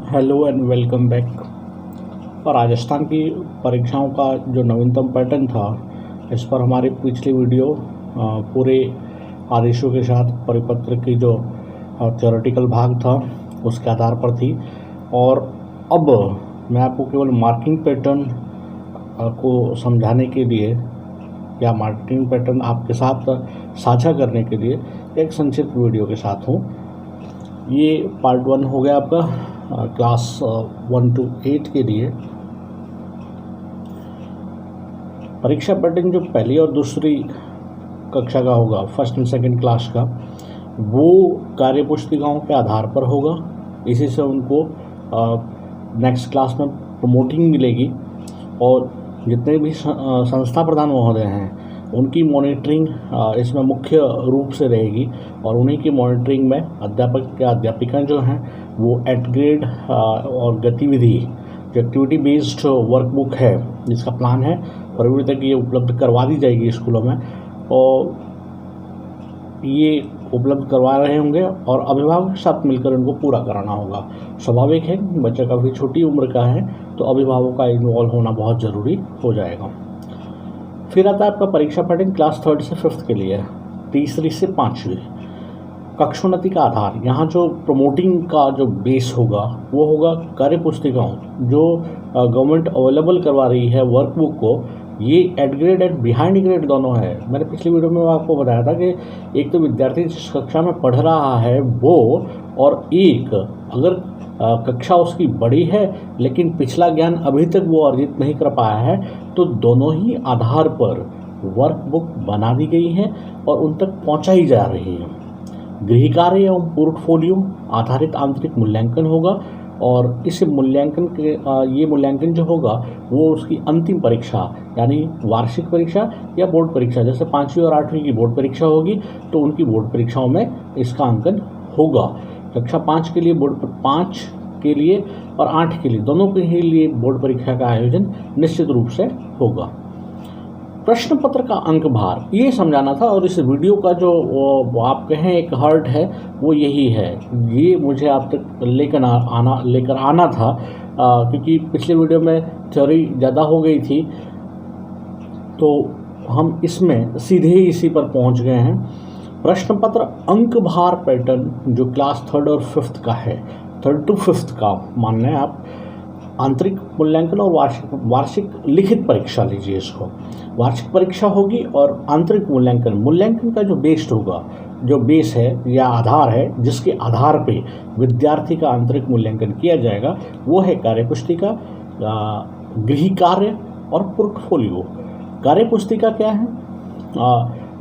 Hello and welcome back. और राजस्थान की परीक्षाओं का जो नवीनतम पैटर्न था, इस पर हमारी पिछली वीडियो पूरे आदेशों के साथ परिपत्र की जो थ्योरेटिकल भाग था उसके आधार पर थी। और अब मैं आपको केवल मार्किंग पैटर्न को समझाने के लिए या मार्किंग पैटर्न आपके साथ साझा करने के लिए एक संक्षिप्त वीडियो के साथ हूँ। ये पार्ट 1 हो गया आपका क्लास 1 to 8 के लिए। परीक्षा पैटर्न जो पहली और दूसरी कक्षा का होगा, फर्स्ट एंड सेकंड क्लास का, वो कार्य पुस्तिकाओं के आधार पर होगा। इसी से उनको नेक्स्ट क्लास में प्रमोटिंग मिलेगी और जितने भी संस्था प्रधान महोदय हैं उनकी मॉनिटरिंग इसमें मुख्य रूप से रहेगी। और उन्हीं की मॉनिटरिंग में अध्यापक या अध्यापिका जो हैं वो एट ग्रेड और गतिविधि जो एक्टिविटी बेस्ड वर्कबुक है, जिसका प्लान है फरवरी तक ये उपलब्ध करवा दी जाएगी स्कूलों में। और ये उपलब्ध करवा रहे होंगे और अभिभावक के साथ मिलकर उनको पूरा कराना होगा। स्वाभाविक है, बच्चा काफ़ी छोटी उम्र का है तो अभिभावक का इन्वॉल्व होना बहुत ज़रूरी हो जाएगा। फिर आता है आपका परीक्षा पैटर्न क्लास 3rd से 5th के लिए, तीसरी से 5वीं कक्षोन्नति का आधार। यहाँ जो प्रमोटिंग का जो बेस होगा वो होगा कार्य पुस्तिकाओं जो गवर्नमेंट अवेलेबल करवा रही है वर्कबुक को। ये eight grade and behind grade दोनों है। मैंने पिछली वीडियो में आपको बताया था कि एक तो विद्यार्थी जिस कक्षा में पढ़ रहा है वो, और एक अगर कक्षा उसकी बड़ी है लेकिन पिछला ज्ञान अभी तक वो अर्जित नहीं कर पाया है, तो दोनों ही आधार पर वर्कबुक बना दी गई है और उन तक पहुंचाई जा रही है। गृह कार्य एवं पोर्टफोलियो आधारित आंतरिक मूल्यांकन होगा और इस मूल्यांकन के ये मूल्यांकन जो होगा वो उसकी अंतिम परीक्षा यानी वार्षिक परीक्षा या बोर्ड परीक्षा, जैसे 5वीं और 8वीं की बोर्ड परीक्षा होगी तो उनकी बोर्ड परीक्षाओं में इसका अंकन होगा। कक्षा 5 के लिए बोर्ड 5 के लिए और 8 के लिए, दोनों के ही लिए बोर्ड परीक्षा का आयोजन निश्चित रूप से होगा। प्रश्न पत्र का अंक भार ये समझाना था और इस वीडियो का जो आप कहें एक हार्ट है वो यही है। ये मुझे आप तक लेकर आना था क्योंकि पिछले वीडियो में थ्योरी ज़्यादा हो गई थी तो हम इसमें सीधे ही इसी पर पहुंच गए हैं। प्रश्न पत्र अंक भार पैटर्न जो क्लास 3rd और 5th का है, 3rd to 5th का मान लें आप, आंतरिक मूल्यांकन और वार्षिक लिखित परीक्षा लीजिए इसको। वार्षिक परीक्षा होगी और आंतरिक मूल्यांकन का जो बेस्ड होगा, जो बेस है या आधार है जिसके आधार पे विद्यार्थी का आंतरिक मूल्यांकन किया जाएगा, वो है कार्यपुस्तिका, गृह कार्य और पोर्टफोलियो। कार्यपुस्तिका क्या है?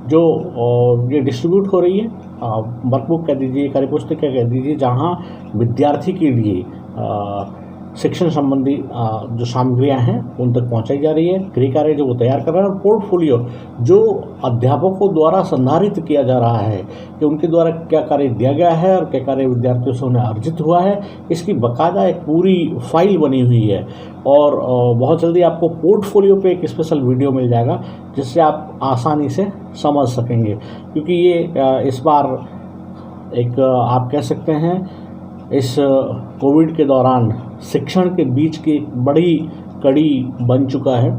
जो ये डिस्ट्रीब्यूट हो रही है वर्कबुक कह दीजिए, कार्यपुस्तिका कह दीजिए, जहाँ विद्यार्थी के लिए शिक्षण संबंधी जो सामग्रियां हैं उन तक पहुंचाई जा रही है। गृह कार्य जो वो तैयार कर रहा है और पोर्टफोलियो जो अध्यापकों द्वारा संधारित किया जा रहा है कि उनके द्वारा क्या कार्य दिया गया है और क्या कार्य विद्यार्थियों से उन्हें अर्जित हुआ है, इसकी बाकायदा एक पूरी फाइल बनी हुई है। और बहुत जल्दी आपको पोर्टफोलियो पे एक स्पेशल वीडियो मिल जाएगा जिससे आप आसानी से समझ सकेंगे, क्योंकि ये इस बार एक आप कह सकते हैं इस कोविड के दौरान शिक्षण के बीच की एक बड़ी कड़ी बन चुका है।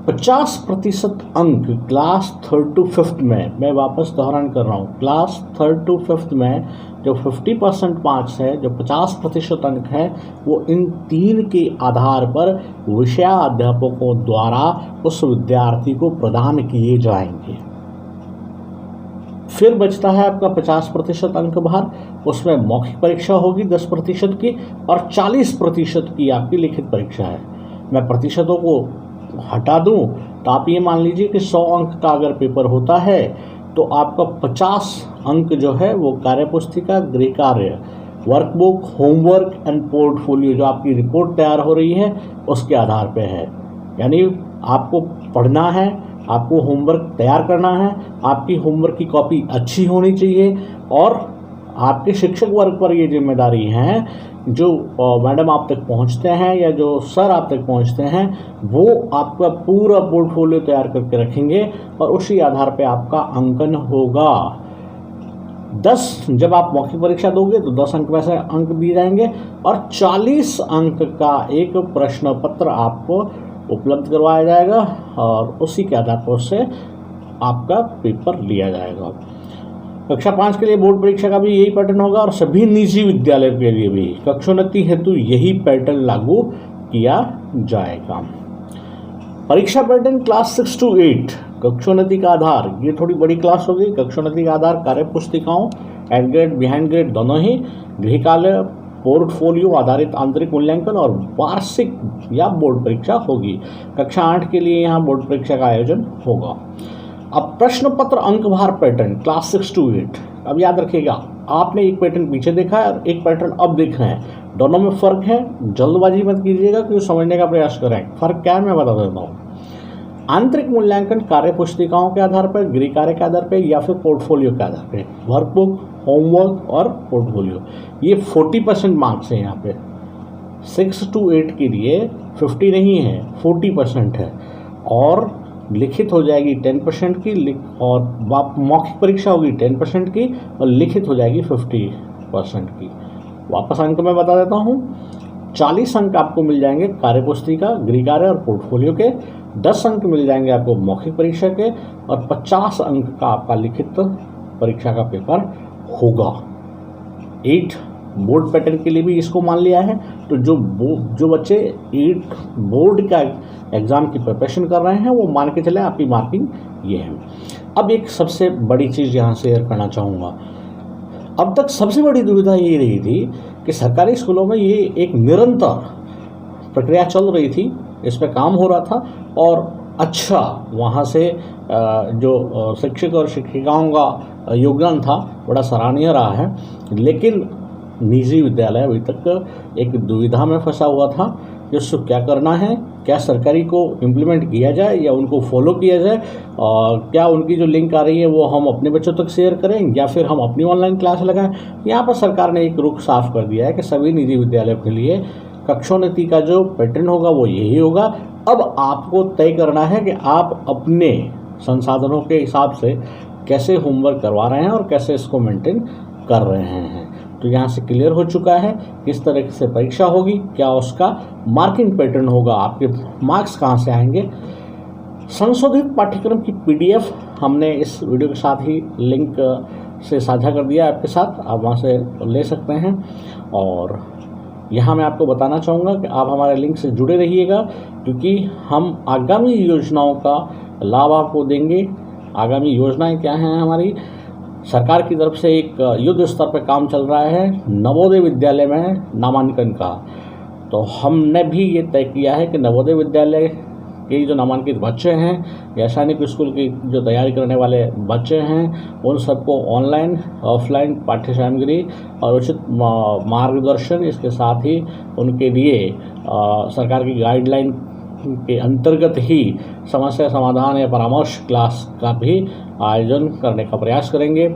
50% अंक क्लास 3rd to 5th में, मैं वापस दोहरान कर रहा हूँ, क्लास 3rd to 5th में जो 50% मार्क्स है, जो 50% अंक है, वो इन 3 के आधार पर विषयाध्यापकों द्वारा उस विद्यार्थी को प्रदान किए जाएंगे। फिर बचता है आपका 50% अंक भार। उसमें मौखिक परीक्षा होगी 10% की और 40% की आपकी लिखित परीक्षा है। मैं प्रतिशतों को हटा दूं तो आप ये मान लीजिए कि 100 अंक का अगर पेपर होता है तो आपका 50 अंक जो है वो कार्यपुस्तिका, गृह कार्य, वर्कबुक, होमवर्क एंड पोर्टफोलियो जो आपकी रिपोर्ट तैयार हो रही है उसके आधार पे है। यानी आपको पढ़ना है, आपको होमवर्क तैयार करना है, आपकी होमवर्क की कॉपी अच्छी होनी चाहिए और आपके शिक्षक वर्ग पर ये जिम्मेदारी है, जो मैडम आप तक पहुंचते हैं या जो सर आप तक पहुंचते हैं वो आपका पूरा पोर्टफोलियो तैयार करके रखेंगे और उसी आधार पे आपका अंकन होगा। 10 जब आप मौखिक परीक्षा दोगे तो 10 अंक में से अंक दिए जाएंगे और 40 अंक का एक प्रश्न पत्र आपको उपलब्ध करवाया जाएगा और उसी के आधार पर उससे आपका पेपर लिया जाएगा। कक्षा 5 के लिए बोर्ड परीक्षा का भी यही पैटर्न होगा और सभी निजी विद्यालयों के लिए भी कक्षोन्नति हेतु यही पैटर्न लागू किया जाएगा। परीक्षा पैटर्न क्लास 6 to 8 कक्षोन्नति का आधार, ये थोड़ी बड़ी क्लास होगी। कक्षोन्नति का आधार कार्य पुस्तिकाओं, एंड ग्रेड बिहाइंड ग्रेड दोनों ही, गृहकार्य, पोर्टफोलियो आधारित आंतरिक मूल्यांकन और वार्षिक या बोर्ड परीक्षा होगी। कक्षा 8 के लिए यहाँ बोर्ड परीक्षा का आयोजन होगा। अब प्रश्न पत्र अंक भार पैटर्न क्लास 6 to 8, अब याद रखिएगा आपने एक पैटर्न पीछे देखा है और एक पैटर्न अब देख रहे हैं, दोनों में फर्क है। जल्दबाजी मत कीजिएगा क्योंकि समझने का प्रयास करें। फर्क क्या है मैं बता देता हूँ। आंतरिक मूल्यांकन कार्य पुस्तिकाओं के आधार पर, गृह कार्य के आधार पर या फिर पोर्टफोलियो के आधार पर, वर्कबुक, होमवर्क और पोर्टफोलियो, ये 40% मार्क्स हैं यहाँ पे। 6 to 8 के लिए 50 नहीं है, 40% है और लिखित हो जाएगी 10% की और मौखिक परीक्षा होगी 10% की और लिखित हो जाएगी 50% की। वापस अंक मैं बता देता हूँ। 40 अंक आपको मिल जाएंगे कार्य पुस्तिका, गृह कार्य और पोर्टफोलियो के, 10 अंक मिल जाएंगे आपको मौखिक परीक्षा के और 50 अंक का आपका लिखित परीक्षा का पेपर होगा। 8 बोर्ड पैटर्न के लिए भी इसको मान लिया है। तो जो बच्चे 8 बोर्ड का एग्ज़ाम की प्रिपरेशन कर रहे हैं वो मान के चले आपकी मार्किंग ये है। अब एक सबसे बड़ी चीज़ यहाँ शेयर करना चाहूँगा। अब तक सबसे बड़ी दुविधा ये रही थी कि सरकारी स्कूलों में ये एक निरंतर प्रक्रिया चल रही थी, इस पर काम हो रहा था और अच्छा वहाँ से जो शिक्षक और शिक्षिकाओं का योगदान था बड़ा सराहनीय रहा है। लेकिन निजी विद्यालय अभी तक एक दुविधा में फंसा हुआ था कि उसको क्या करना है, क्या सरकारी को इम्प्लीमेंट किया जाए या उनको फॉलो किया जाए, और क्या उनकी जो लिंक आ रही है वो हम अपने बच्चों तक शेयर करें या फिर हम अपनी ऑनलाइन क्लास लगाएं। यहाँ पर सरकार ने एक रुख साफ कर दिया है कि सभी निजी विद्यालयों के लिए कक्षोन्नति का जो पैटर्न होगा वो यही होगा। अब आपको तय करना है कि आप अपने संसाधनों के हिसाब से कैसे होमवर्क करवा रहे हैं और कैसे इसको मेंटेन कर रहे हैं। तो यहाँ से क्लियर हो चुका है किस तरह से परीक्षा होगी, क्या उसका मार्किंग पैटर्न होगा, आपके मार्क्स कहाँ से आएंगे। संशोधित पाठ्यक्रम की PDF हमने इस वीडियो के साथ ही लिंक से साझा कर दिया आपके साथ, आप वहाँ से ले सकते हैं। और यहाँ मैं आपको बताना चाहूँगा कि आप हमारे लिंक से जुड़े रहिएगा क्योंकि हम आगामी योजनाओं का लाभ आपको देंगे। आगामी योजनाएं क्या हैं हमारी, सरकार की तरफ से एक युद्ध स्तर पर काम चल रहा है नवोदय विद्यालय में नामांकन का। तो हमने भी ये तय किया है कि नवोदय विद्यालय के जो नामांकित बच्चे हैं या सैनिक स्कूल की जो तैयारी करने वाले बच्चे हैं उन सबको ऑनलाइन ऑफलाइन पाठ्य सामग्री और उचित मार्गदर्शन, इसके साथ ही उनके लिए सरकार की गाइडलाइन के अंतर्गत ही समस्या समाधान या परामर्श क्लास का भी आयोजन करने का प्रयास करेंगे।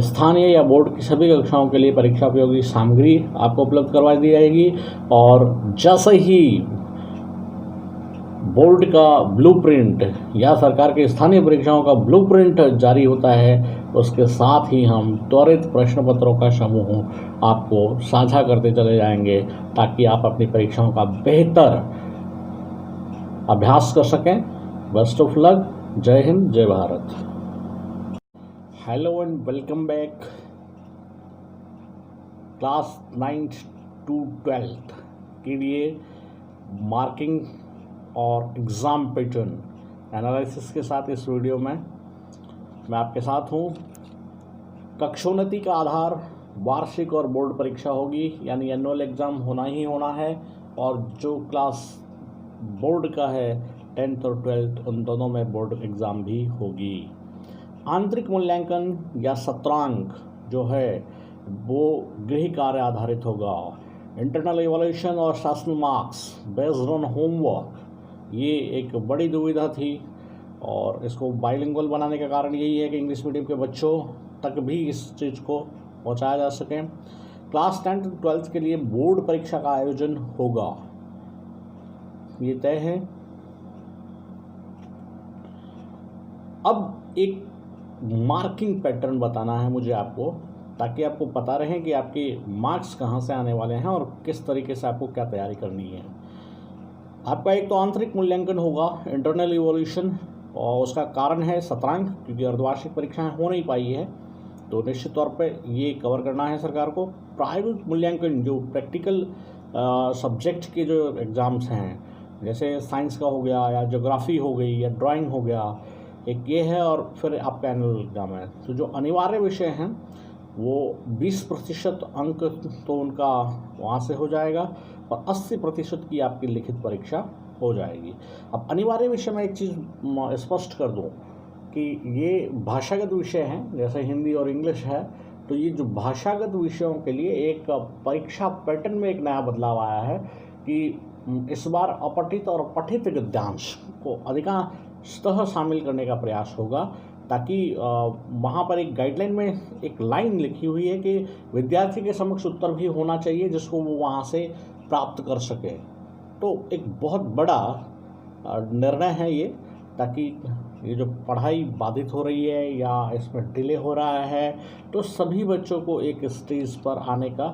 स्थानीय या बोर्ड की सभी कक्षाओं के लिए परीक्षा उपयोगी सामग्री आपको उपलब्ध करवा दी जाएगी और जैसे ही बोर्ड का ब्लूप्रिंट या सरकार के स्थानीय परीक्षाओं का ब्लूप्रिंट जारी होता है उसके साथ ही हम त्वरित प्रश्न पत्रों का समूह आपको साझा करते चले जाएंगे ताकि आप अपनी परीक्षाओं का बेहतर अभ्यास कर सकें। Best of luck. जय हिंद, जय Bharat. Hello and welcome back. Class 9th to 12th के लिए मार्किंग और एग्ज़ाम पैटर्न एनालिसिस के साथ इस वीडियो में मैं आपके साथ हूँ। कक्षोन्नति का आधार वार्षिक और बोर्ड परीक्षा होगी, यानी एनुअल एग्ज़ाम होना ही होना है। और जो क्लास बोर्ड का है 10th और 12th उन दोनों में बोर्ड एग्ज़ाम भी होगी। आंतरिक मूल्यांकन या सत्रांक जो है वो गृह कार्य आधारित होगा। इंटरनल इवैल्यूएशन और sessional marks based on homework, ये एक बड़ी दुविधा थी और इसको बाइलिंगुअल बनाने का कारण यही है कि इंग्लिश मीडियम के बच्चों तक भी इस चीज़ को पहुंचाया जा सके। क्लास 10th और 12th के लिए बोर्ड परीक्षा का आयोजन होगा, ये तय है। अब एक मार्किंग पैटर्न बताना है मुझे आपको ताकि आपको पता रहे कि आपके मार्क्स कहाँ से आने वाले हैं और किस तरीके से आपको क्या तैयारी करनी है। आपका एक तो आंतरिक मूल्यांकन होगा, इंटरनल इवोल्यूशन, और उसका कारण है शतरंग, क्योंकि अर्धवार्षिक परीक्षाएं हो नहीं पाई है तो निश्चित तौर पे ये कवर करना है सरकार को। प्रायोगिक मूल्यांकन जो प्रैक्टिकल सब्जेक्ट के जो एग्ज़ाम्स हैं, जैसे साइंस का हो गया या ज्योग्राफी हो गई या ड्राइंग हो गया, एक ये है, और फिर आपका एनुअल एग्ज़ाम है। तो जो अनिवार्य विषय हैं वो 20% अंक तो उनका वहाँ से हो जाएगा और 80% की आपकी लिखित परीक्षा हो जाएगी। अब अनिवार्य विषय में एक चीज़ स्पष्ट कर दूँ कि ये भाषागत विषय हैं, जैसे हिंदी और इंग्लिश है, तो ये जो भाषागत विषयों के लिए एक परीक्षा पैटर्न में एक नया बदलाव आया है कि इस बार अपठित और पठित गद्यांश को अधिकांशतः शामिल करने का प्रयास होगा, ताकि वहाँ पर एक गाइडलाइन में एक लाइन लिखी हुई है कि विद्यार्थी के समक्ष उत्तर भी होना चाहिए जिसको वो वहाँ से प्राप्त कर सके। तो एक बहुत बड़ा निर्णय है ये, ताकि ये जो पढ़ाई बाधित हो रही है या इसमें डिले हो रहा है तो सभी बच्चों को एक स्टेज पर आने का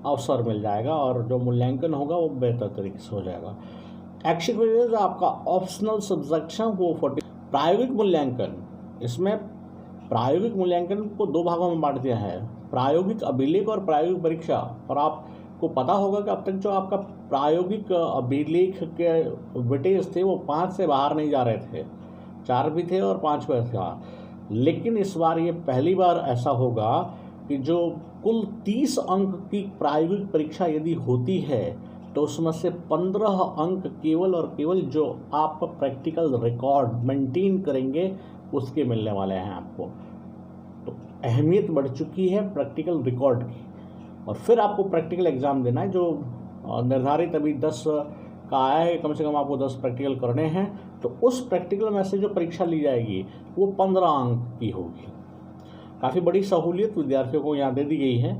अवसर मिल जाएगा और जो मूल्यांकन होगा वो बेहतर तरीके से हो जाएगा। ऐच्छिक विषय जो आपका ऑप्शनल सब्जेक्ट है वो 40। प्रायोगिक मूल्यांकन, इसमें प्रायोगिक मूल्यांकन को दो भागों में बांट दिया है, प्रायोगिक अभिलेख और प्रायोगिक परीक्षा। और आपको पता होगा कि अब तक जो आपका प्रायोगिक अभिलेख के वेटेज थे वो 5 से बाहर नहीं जा रहे थे, 4 भी थे और 5 पे था। लेकिन इस बार ये पहली बार ऐसा होगा कि जो कुल 30 अंक की प्रायोगिक परीक्षा यदि होती है तो उसमें से 15 अंक केवल और केवल जो आप प्रैक्टिकल रिकॉर्ड मेंटेन करेंगे उसके मिलने वाले हैं आपको। तो अहमियत बढ़ चुकी है प्रैक्टिकल रिकॉर्ड की। और फिर आपको प्रैक्टिकल एग्ज़ाम देना है, जो निर्धारित अभी 10 का आया है, कम से कम आपको 10 प्रैक्टिकल करने हैं। तो उस प्रैक्टिकल में से जो परीक्षा ली जाएगी वो 15 अंक की होगी। काफ़ी बड़ी सहूलियत विद्यार्थियों को यहाँ दे दी गई है।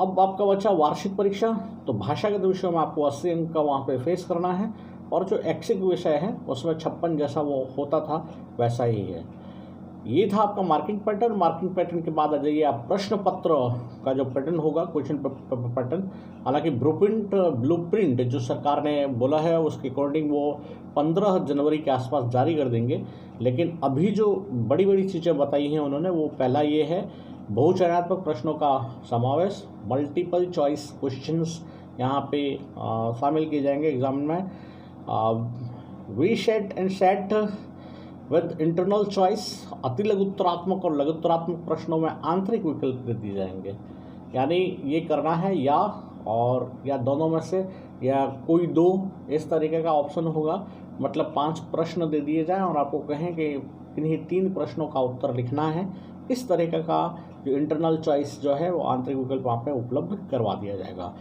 अब आपका बचा वार्षिक परीक्षा, तो भाषागत विषयों में आपको 80 अंक का वहाँ पे फेस करना है, और जो ऐच्छिक विषय है उसमें 56 जैसा वो होता था वैसा ही है। ये था आपका मार्किंग पैटर्न। मार्किंग पैटर्न के बाद आ जाइए आप प्रश्न पत्र का जो पैटर्न होगा, क्वेश्चन पैटर्न। हालांकि ब्लूप्रिंट जो सरकार ने बोला है उसके अकॉर्डिंग वो 15 जनवरी के आसपास जारी कर देंगे, लेकिन अभी जो बड़ी बड़ी चीज़ें बताई हैं उन्होंने, वो पहला ये है बहुचयनात्मक प्रश्नों का समावेश, मल्टीपल चॉइस क्वेश्चंस यहाँ पे शामिल किए जाएंगे एग्जाम में, VSAT and set with internal choice, अति लघुत्तरात्मक और लघुत्तरात्मक प्रश्नों में आंतरिक विकल्प दे दिए जाएंगे। यानी ये करना है या और या दोनों में से या कोई दो, इस तरीके का ऑप्शन होगा। मतलब 5 प्रश्न दे दिए जाएं और आपको कहें कि इन्हीं 3 प्रश्नों का उत्तर लिखना है। इस तरीके का जो इंटरनल चॉइस जो है वो आंतरिक विकल्प वहाँ पे उपलब्ध करवा दिया जाएगा।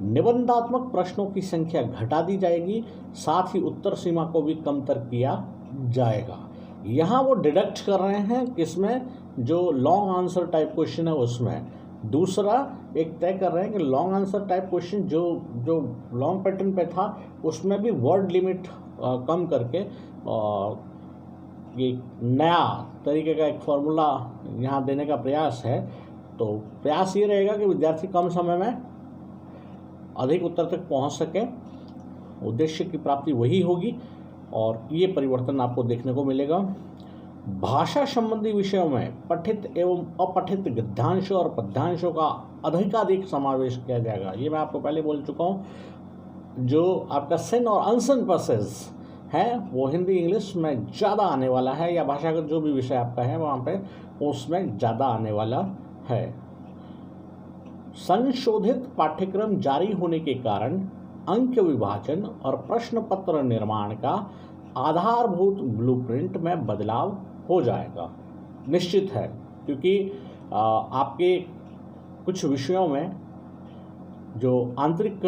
निबंधात्मक प्रश्नों की संख्या घटा दी जाएगी, साथ ही उत्तर सीमा को भी कमतर किया जाएगा। यहाँ वो डिडक्ट कर रहे हैं किसमें, जो लॉन्ग आंसर टाइप क्वेश्चन है उसमें। दूसरा एक तय कर रहे हैं कि लॉन्ग आंसर टाइप क्वेश्चन जो लॉन्ग पैटर्न पे था उसमें भी वर्ड लिमिट कम करके ये नया तरीके का एक फॉर्मूला यहाँ देने का प्रयास है। तो प्रयास ये रहेगा कि विद्यार्थी कम समय में अधिक उत्तर तक पहुँच सके, उद्देश्य की प्राप्ति वही होगी, और ये परिवर्तन आपको देखने को मिलेगा। भाषा संबंधी विषयों में पठित एवं अपठित गद्यांशों और पद्यांशों का अधिकाधिक समावेश किया जाएगा। ये मैं आपको पहले बोल चुका हूँ। जो आपका सिन और अनसिन पैसेज है वो हिंदी इंग्लिश में ज़्यादा आने वाला है, या भाषागत जो भी विषय आपका है वहाँ पे उसमें ज़्यादा आने वाला है। संशोधित पाठ्यक्रम जारी होने के कारण अंक विभाजन और प्रश्न पत्र निर्माण का आधारभूत ब्लूप्रिंट में बदलाव हो जाएगा, निश्चित है। क्योंकि आपके कुछ विषयों में जो आंतरिक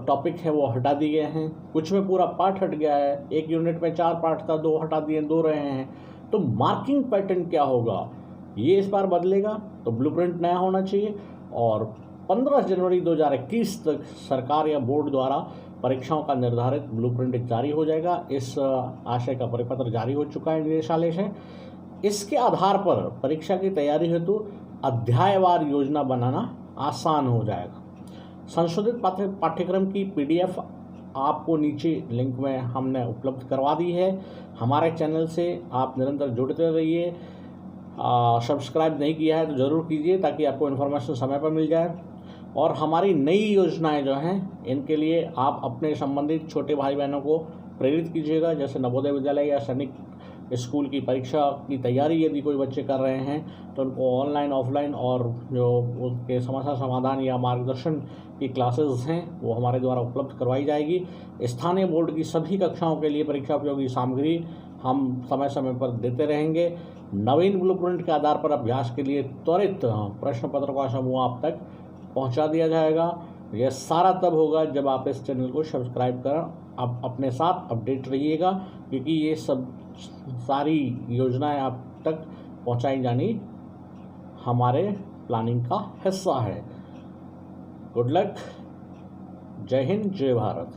टॉपिक है वो हटा दिए गए हैं, कुछ में पूरा पार्ट हट गया है। एक यूनिट में 4 पार्ट था, 2 हटा दिए, 2 रहे हैं। तो मार्किंग पैटर्न क्या होगा ये इस बार बदलेगा, तो ब्लूप्रिंट नया होना चाहिए। और 15 जनवरी 2021 तक सरकार या बोर्ड द्वारा परीक्षाओं का निर्धारित ब्लूप्रिंट जारी हो जाएगा। इस आशय का परिपत्र जारी हो चुका है निदेशालय से। इसके आधार पर परीक्षा की तैयारी हेतु अध्यायवार योजना बनाना आसान हो जाएगा। संशोधित पाठ्यक्रम की PDF आपको नीचे लिंक में हमने उपलब्ध करवा दी है। हमारे चैनल से आप निरंतर जुड़ते रहिए। सब्सक्राइब नहीं किया है तो ज़रूर कीजिए ताकि आपको इन्फॉर्मेशन समय पर मिल जाए। और हमारी नई योजनाएं जो हैं इनके लिए आप अपने संबंधित छोटे भाई बहनों को प्रेरित कीजिएगा। जैसे नवोदय विद्यालय या सैनिक स्कूल की परीक्षा की तैयारी यदि कोई बच्चे कर रहे हैं तो उनको ऑनलाइन ऑफलाइन और जो उनके समस्या समाधान या मार्गदर्शन की क्लासेस हैं वो हमारे द्वारा उपलब्ध करवाई जाएगी। स्थानीय बोर्ड की सभी कक्षाओं के लिए परीक्षा उपयोगी सामग्री हम समय समय पर देते रहेंगे। नवीन ब्लूप्रिंट के आधार पर अभ्यास के लिए त्वरित प्रश्न पत्र का समूह आप तक पहुंचा दिया जाएगा। यह सारा तब होगा जब आप इस चैनल को सब्सक्राइब कर आप अपने साथ अपडेट रहिएगा, क्योंकि ये सब सारी योजनाएं आप तक पहुंचाई जानी हमारे प्लानिंग का हिस्सा है। Good luck. जय हिंद, जय भारत।